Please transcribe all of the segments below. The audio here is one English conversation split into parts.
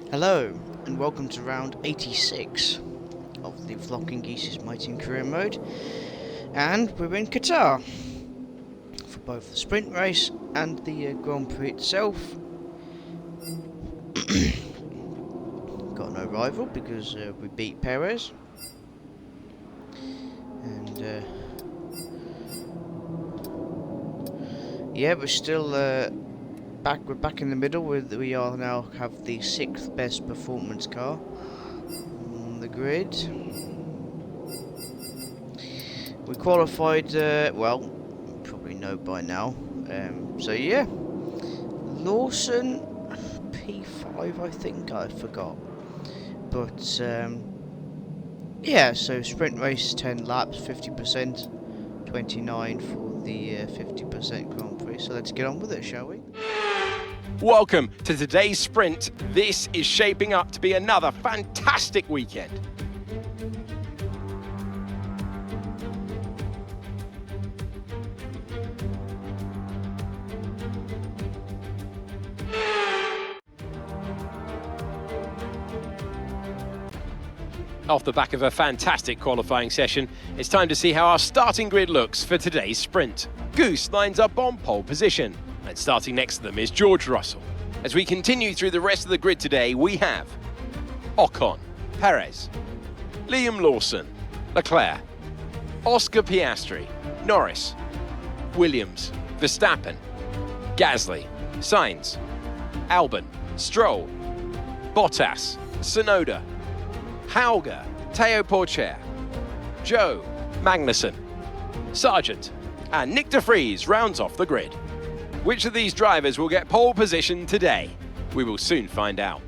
Hello, and welcome to round 86 of the Flocking Geese's Mighty Career Mode, and we're in Qatar for both the sprint race and the Grand Prix itself. Got no rival because we beat Perez, and yeah, we're still We're back in the middle. We are now have the 6th best performance car on the grid. We qualified, well, you probably know by now. So yeah, Lawson P5, I think, I forgot. But yeah, so sprint race 10 laps, 50%, 29 for the 50% Grand Prix. So let's get on with it, shall we? Welcome to today's sprint. This is shaping up to be another fantastic weekend. Off the back of a fantastic qualifying session, it's time to see how our starting grid looks for today's sprint. Goose lines up on pole position, and starting next to them is George Russell. As we continue through the rest of the grid today, we have Ocon, Perez, Liam Lawson, Leclerc, Oscar Piastri, Norris, Williams, Verstappen, Gasly, Sainz, Albon, Stroll, Bottas, Tsunoda, Hauger, Teo Porcher, Joe, Magnussen, Sargent, and Nick de Vries rounds off the grid. Which of these drivers will get pole position today? We will soon find out.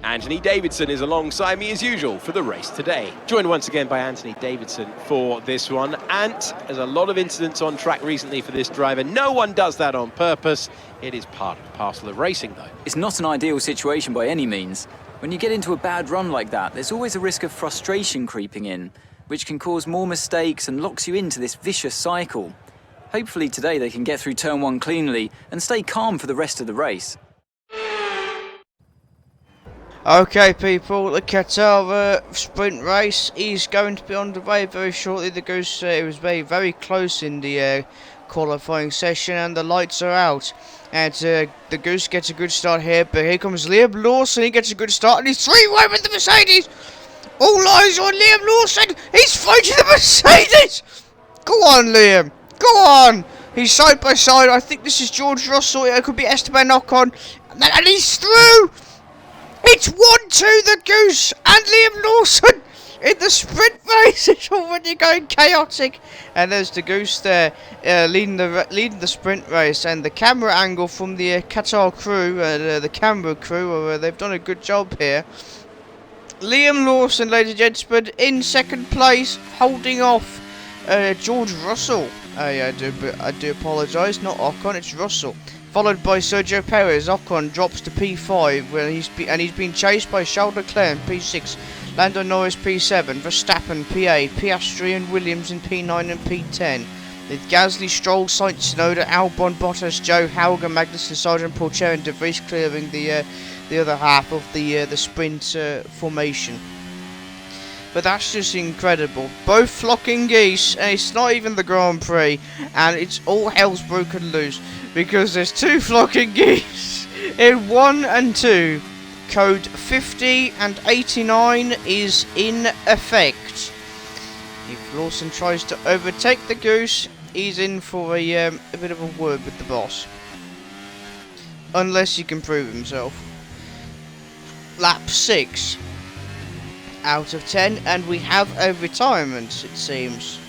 Anthony Davidson is alongside me as usual for the race today. Joined once again by Anthony Davidson for this one. Ant, there's a lot of incidents on track recently for this driver. No one does that on purpose. It is part and parcel of racing though. It's not an ideal situation by any means. When you get into a bad run like that, there's always a risk of frustration creeping in, which can cause more mistakes and locks you into this vicious cycle. Hopefully today they can get through turn 1 cleanly and stay calm for the rest of the race. Okay, people, the Qatar sprint race is going to be on the way very shortly. The Goose, it was very close in the qualifying session, and the lights are out. And the Goose gets a good start here, but here comes Liam Lawson. He gets a good start, and he's 3 wide with the Mercedes. All eyes on Liam Lawson. He's fighting the Mercedes. Go on, Liam. Go on. He's side by side. I think this is George Russell. It could be Esteban Ocon. And he's through. It's 1-2 the Goose and Liam Lawson in the sprint race. It's already going chaotic. And there's the Goose there leading the sprint race. And the camera angle from the Qatar crew, the camera crew, they've done a good job here. Liam Lawson, ladies and gentlemen, in second place, holding off George Russell. I do apologise, not Ocon, it's Russell. Followed by Sergio Perez. Ocon drops to P5, where he's been chased by Charles Leclerc in P6, Lando Norris P7, Verstappen P8, Piastri and Williams in P9 and P10. With Gasly, Stroll, Sainz, Tsunoda, Albon, Bottas, Joe, Hauger, Magnussen, Sargent, Porcher and de Vries clearing the other half of the sprint formation. But that's just incredible. Both flocking geese, and it's not even the Grand Prix, and it's all hell's broken loose because there's 2 flocking geese in 1 and 2. Code 50 and 89 is in effect. If Lawson tries to overtake the Goose, he's in for a bit of a word with the boss. Unless he can prove himself. Lap 6. Out of 10, and we have a retirement, it seems.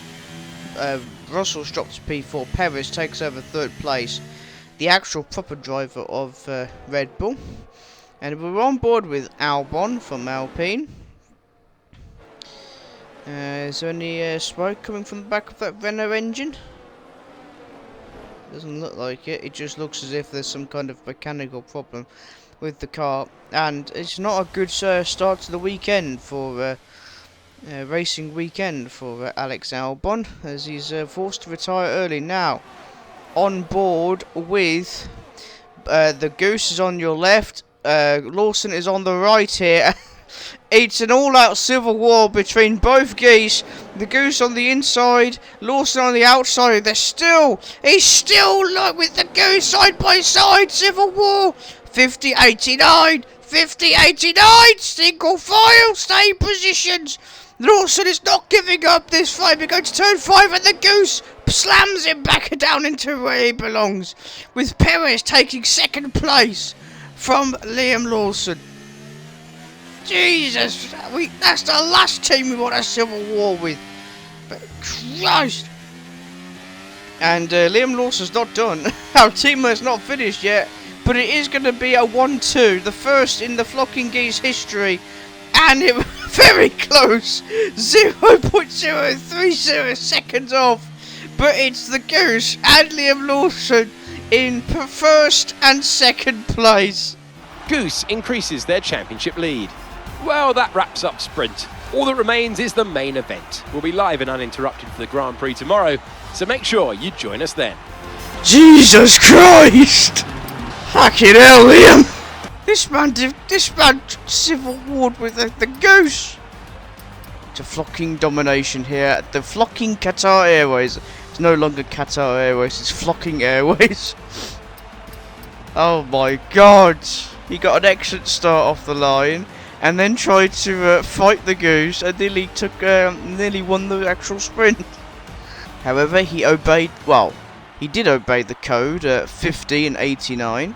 Russell's dropped to P4, Perez takes over 3rd place, the actual proper driver of Red Bull. And we're on board with Albon from Alpine. Is there any smoke coming from the back of that Renault engine? Doesn't look like it, it just looks as if there's some kind of mechanical problem with the car, and it's not a good start to the weekend for racing weekend for Alex Albon, as he's forced to retire early. Now on board with the Goose is on your left, Lawson is on the right here. It's an all-out civil war between both geese. The Goose on the inside, Lawson on the outside. He's still like with the Goose side by side. Civil war. 50-89, 50-89. Single file, stay in positions. Lawson is not giving up this fight. We're going to turn 5 and the Goose slams him back down into where he belongs. With Perez taking second place from Liam Lawson. Jesus, that's the last team we want a civil war with. But Christ. And Liam Lawson's not done. Our team has not finished yet. But it is going to be a 1-2. The first in the Flocking Geese history. And it was very close. 0.030 seconds off. But it's the Goose and Liam Lawson in first and second place. Goose increases their championship lead. Well, that wraps up Sprint. All that remains is the main event. We'll be live and uninterrupted for the Grand Prix tomorrow, so make sure you join us then. Jesus Christ! Fucking hell, Liam! This man civil warred with the Goose. It's a flocking domination here at the Flocking Qatar Airways. It's no longer Qatar Airways, it's Flocking Airways. Oh my God! He got an excellent start off the line. And then tried to fight the Goose and nearly won the actual sprint. However, he did obey the code 50 and 89.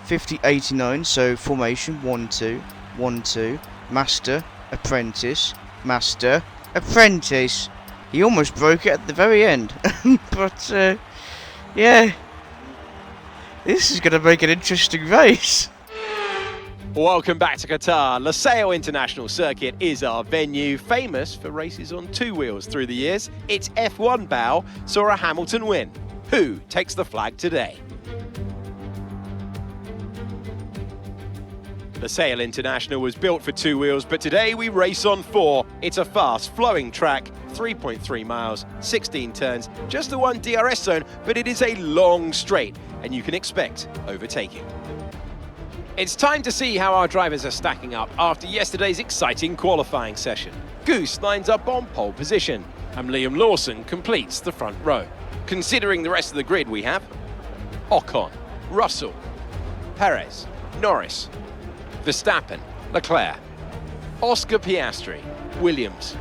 50-89, so formation 1-2, 1-2, master, apprentice, master, apprentice. He almost broke it at the very end. But, yeah. This is going to make an interesting race. Welcome back to Qatar. Lusail International Circuit is our venue, famous for races on 2 wheels through the years. Its F1 bow saw a Hamilton win. Who takes the flag today? Lusail International was built for 2 wheels, but today we race on 4. It's a fast, flowing track, 3.3 miles, 16 turns, just the one DRS zone, but it is a long straight, and you can expect overtaking. It's time to see how our drivers are stacking up after yesterday's exciting qualifying session. Goose lines up on pole position, and Liam Lawson completes the front row. Considering the rest of the grid we have Ocon, Russell, Perez, Norris, Verstappen, Leclerc, Oscar Piastri, Williams,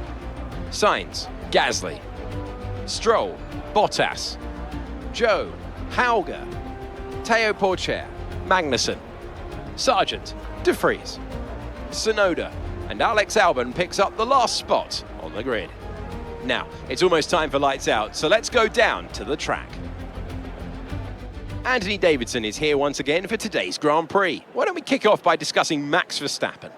Sainz, Gasly, Stroll, Bottas, Joe, Hauger, Teo Porcher, Magnussen, Sargent, De Vries, Tsunoda, and Alex Albon picks up the last spot on the grid. Now, it's almost time for lights out, so let's go down to the track. Anthony Davidson is here once again for today's Grand Prix. Why don't we kick off by discussing Max Verstappen?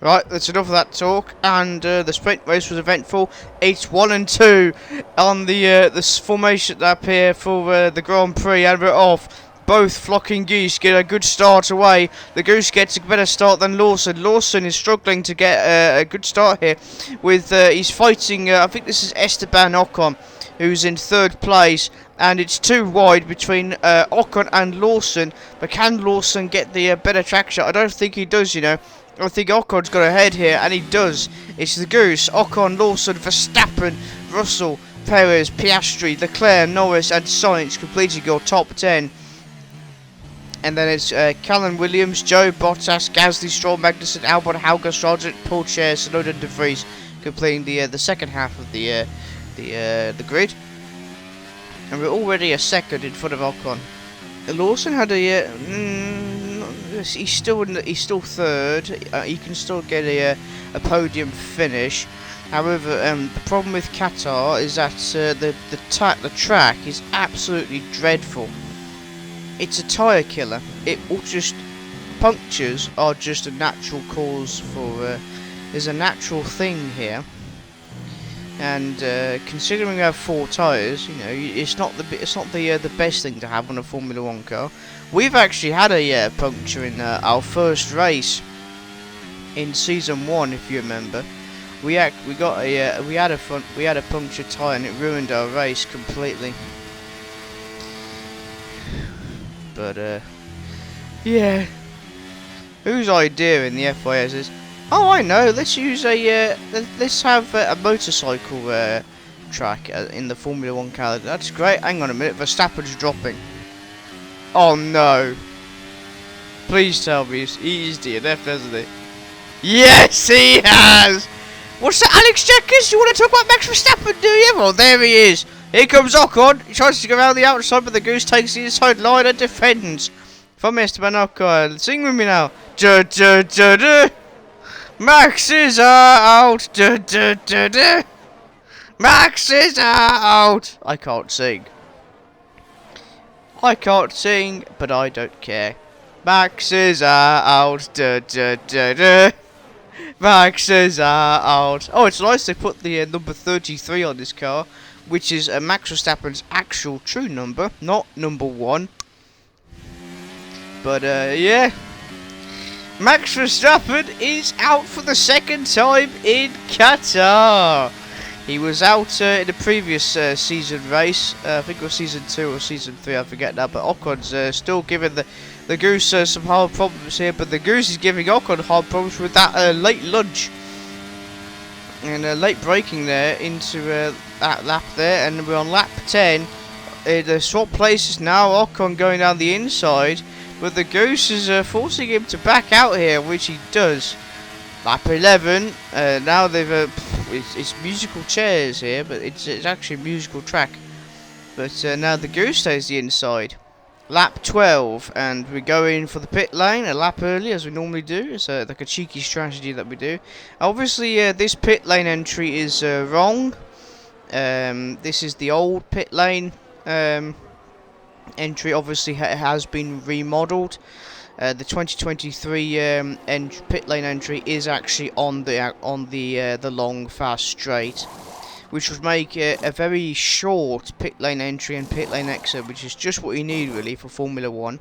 Right, that's enough of that talk, and the sprint race was eventful. It's 1 and 2 on the formation up here for the Grand Prix, and we're off. Both Flocking Geese get a good start away. The Goose gets a better start than Lawson. Lawson is struggling to get a good start here. With he's fighting, I think this is Esteban Ocon, who's in 3rd place. And it's too wide between Ocon and Lawson. But can Lawson get the better track shot? I don't think he does, you know. I think Ocon's got ahead here, and he does. It's the Goose, Ocon, Lawson, Verstappen, Russell, Perez, Piastri, Leclerc, Norris, and Sainz completing your top 10. And then it's Callum Williams, Joe, Bottas, Gasly, Stroll, Magnussen, Albon, Hauger, Sargent, Porcher, Tsunoda, and De Vries completing the second half of the grid. And we're already a second in front of Ocon. Lawson had a he's still 3rd. He can still get a podium finish. However, the problem with Qatar is that the track is absolutely dreadful. It's a tyre killer. It will just punctures are just a natural cause for. There's a natural thing here. And considering we have 4 tyres, you know, it's not the best thing to have on a Formula 1 car. We've actually had a puncture in our first race in season 1, if you remember. We had a punctured tyre and it ruined our race completely. But Yeah. Whose idea in the FYS is, oh, I know, let's use let's have a motorcycle track in the Formula 1 calendar. That's great. Hang on a minute, Verstappen's dropping. Oh no. Please tell me he's DNF, hasn't he? Yes, he has! What's that, Alex Checkers? You want to talk about Max Verstappen, do you? Well, there he is. Here comes Ocon. He tries to go around the outside, but the Goose takes the inside line and defends. From Esteban Ocon. Sing with me now. Max is out. Max is out. I can't sing. I can't sing, but I don't care. Max is out. Max is out. Oh, it's nice they put the number 33 on this car, which is Max Verstappen's actual true number, not number 1. But yeah, Max Verstappen is out for the second time in Qatar. He was out in the previous season race. I think it was season 2 or season 3. I forget now. But Ocon's still giving the Goose some hard problems here. But the Goose is giving Ocon hard problems with that late lunge and late braking there into that lap there. And we're on lap 10. The swap places now. Ocon going down the inside. But the Goose is forcing him to back out here, which he does. Lap 11. Now they've it's musical chairs here, but it's actually a musical track. But now the Goose stays the inside. Lap 12, and we go in for the pit lane a lap early, as we normally do. It's like a cheeky strategy that we do. Obviously, this pit lane entry is wrong. This is the old pit lane entry. Obviously, has been remodeled. The 2023 pit lane entry is actually on the long fast straight, which would make a very short pit lane entry and pit lane exit, which is just what you need really for Formula 1.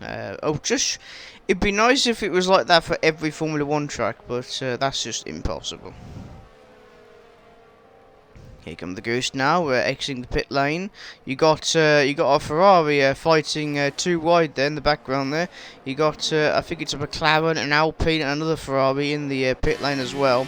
It'd be nice if it was like that for every Formula 1 track, but that's just impossible. Here come the Goose now. We're exiting the pit lane. You got a Ferrari fighting too wide there in the background there. You got I think it's a McLaren, an Alpine, and another Ferrari in the pit lane as well.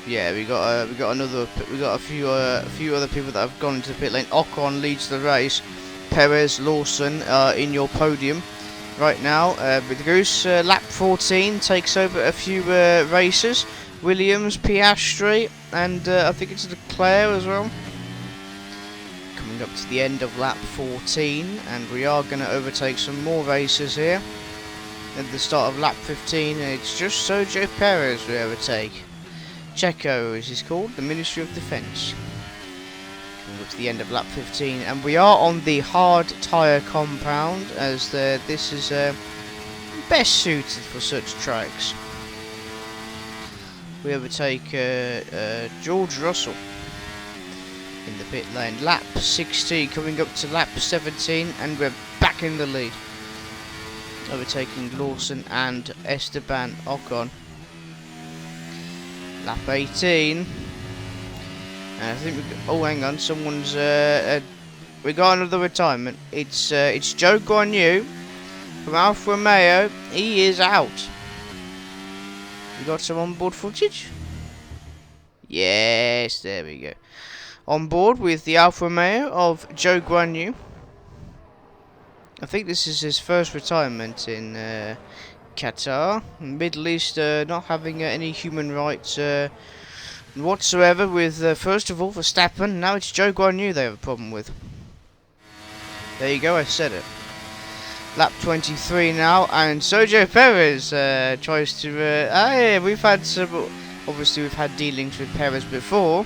Yeah, we got a few other people that have gone into the pit lane. Ocon leads the race. Perez, Lawson in your podium right now. With the Goose, lap 14 takes over a few races. Williams, Piastri, and I think it's Leclerc as well. Coming up to the end of lap 14, and we are going to overtake some more races here. At the start of lap 15, and it's just Sergio Perez we overtake. Checo, as he's called, the Ministry of Defence. Coming up to the end of lap 15, and we are on the hard tyre compound, as this is best suited for such tracks. We overtake George Russell in the pit lane. Lap 16, coming up to lap 17, and we're back in the lead. Overtaking Lawson and Esteban Ocon. Lap 18. And I think oh, hang on, someone's we got another retirement. It's Joe Guan Yu from Alfa Romeo. He is out. We got some onboard footage? Yes, there we go. On board with the Alfa Romeo of Joe Guan Yu. I think this is his first retirement in Qatar. Middle East not having any human rights whatsoever with, first of all, Verstappen. Now it's Joe Guan Yu they have a problem with. There you go, I said it. Lap 23 now, and Sergio Perez tries to. We've had some. Obviously, we've had dealings with Perez before,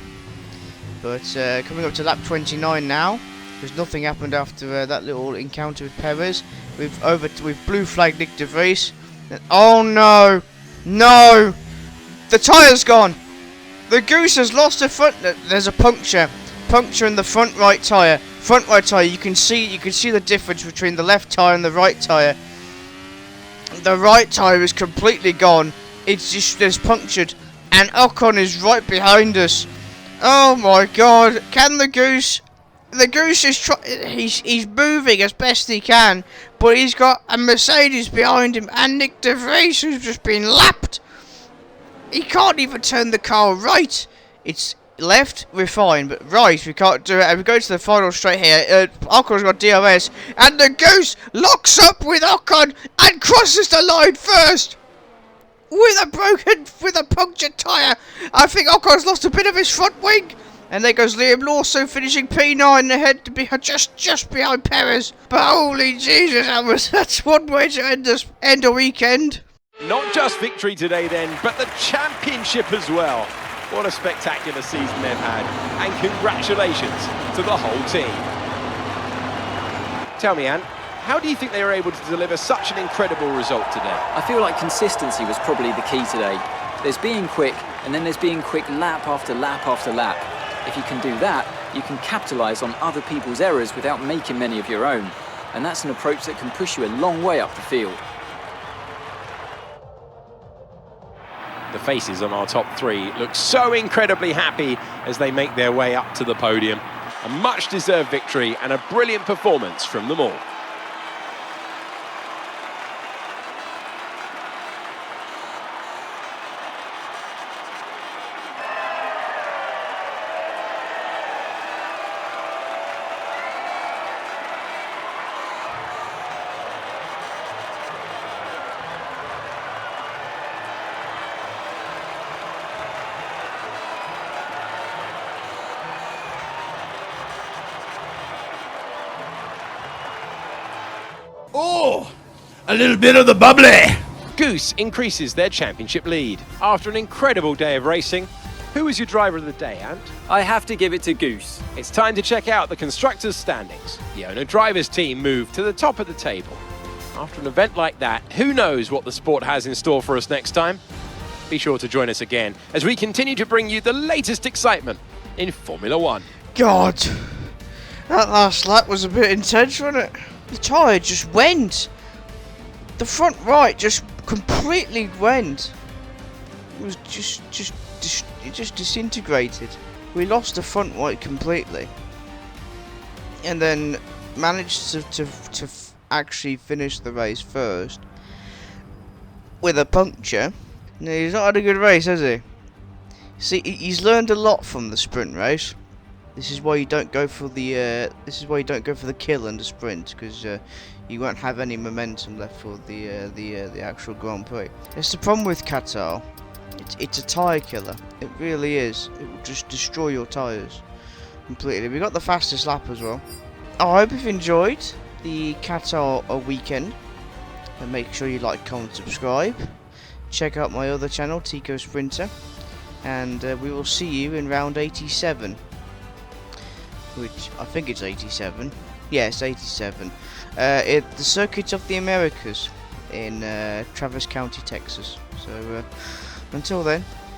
but coming up to lap 29 now, because nothing happened after that little encounter with Perez. We've blue flagged Nick de Vries. And, oh no, no! The tyre's gone. The Goose has lost the front. There's a puncture in the front right tyre. Front right tyre, you can see the difference between the left tyre and the right tyre. The right tyre is completely gone. It's punctured, and Ocon is right behind us. Oh my God! Can the Goose the Goose is he's moving as best he can, but he's got a Mercedes behind him and Nick de Vries, who's just been lapped. He can't even turn the car right. It's left, we're fine, but right, we can't do it. And we go to the final straight here. Ocon's got DRS, and the Goose locks up with Ocon and crosses the line first with a punctured tyre. I think Ocon's lost a bit of his front wing. And there goes Liam Lawson finishing P9 ahead to be just behind Perez. But holy Jesus, that's one way to end a weekend. Not just victory today then, but the championship as well. What a spectacular season they've had. And congratulations to the whole team. Tell me, Ant, how do you think they were able to deliver such an incredible result today? I feel like consistency was probably the key today. There's being quick, and then there's being quick lap after lap after lap. If you can do that, you can capitalise on other people's errors without making many of your own. And that's an approach that can push you a long way up the field. The faces on our top three look so incredibly happy as they make their way up to the podium. A much-deserved victory and a brilliant performance from them all. Oh, a little bit of the bubbly. Goose increases their championship lead. After an incredible day of racing, who was your driver of the day, Ant? I have to give it to Goose. It's time to check out the constructors' standings. The owner-drivers team moved to the top of the table. After an event like that, who knows what the sport has in store for us next time? Be sure to join us again as we continue to bring you the latest excitement in Formula One. God, that last lap was a bit intense, wasn't it? The tyre just went. The front right just completely went. It was it just disintegrated. We lost the front right completely, and then managed to actually finish the race first with a puncture. No, he's not had a good race, has he? See, he's learned a lot from the sprint race. This is why you don't go for the kill in the sprint, because you won't have any momentum left for the actual Grand Prix. It's the problem with Qatar. It's a tyre killer. It really is. It will just destroy your tyres completely. We got the fastest lap as well. I hope you've enjoyed the Qatar weekend. And make sure you like, comment, subscribe. Check out my other channel, Tico Sprinter. And we will see you in round 87. Which, I think it's 87. Yes, 87. The Circuit of the Americas in Travis County, Texas. So, until then,